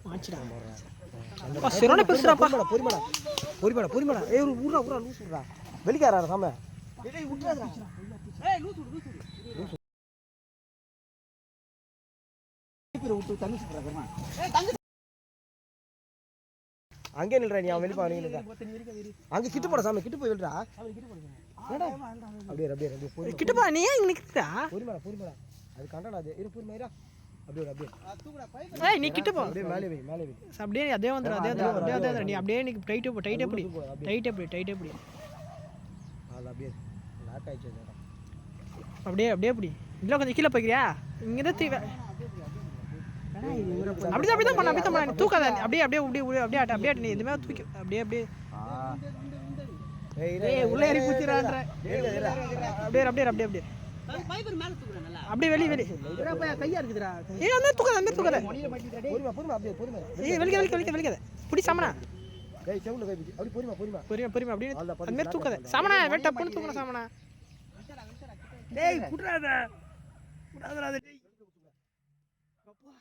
மாச்சிடா அப்பா சரியான பெருசுடாப்பா. பொறிமாடா ஏய் ஊரா லூஸ் விடுறா வெளிக்காரா சாம டேய் விட்டுறாதடா ஏய் லூஸ் விடு விட்டு தண்ணி சுடுறா பெருமா ஏய் தண்ணி அங்கே நில்றா நீ அவன் வெளிப்பா வரீங்க அங்க கிட்ட போடா சாம கிட்ட போய் விடுறா என்னடா அப்படியே போய் கிட்ட போ நீ ஏன் நிக்குறா பொறிமாடா அது கண்டடா அது இரு பொறிமாடா அப்படியே தூக்குடா பைப் ஏய் நீ கிட்ட போ அப்படியே மேலே வை அப்படியே அதே வந்துற நீ அப்படியே நீ டைட் அப்படி அது அப்படியே லாக் ஆயிச்சு அப்படியே அப்படி இல்ல கொஞ்சம் கீழ போய்க்கிறியா இங்க இருந்து தீ அப்படிதான் பண்ண தூக்காத அப்படியே நீ எதுமே தூக்கி அப்படியே ஏய் உள்ள ஏறி குத்திரான்ற அப்படியே பைப் மேல தூக்குற நல்லா அப்படியே வெளிய போய் கையா இருக்குதுடா ஏய் அந்த தூக்காத பொறுமை அப்படியே ஏய் வெளிய புடி சாமனா டேய் செவுல கை பிடி அப்படியே பொறுமை அப்படியே அந்த மாதிரி தூக்காத சாமனா வெட்ட போடு தூக்குற சாமனா டேய் புட்றாதடா டேய் அப்பா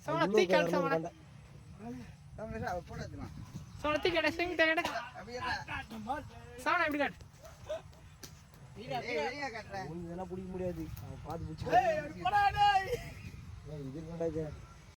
சாமனா தீ கால் சாமனா सोना ठीक है सिंग तेरे सामने எப்படி காட் வெளிய காட்ற இதெல்லாம் புடிக்க முடியாது பாத்து புடிச்சு ஏய் போடா டேய் இது என்னடா இது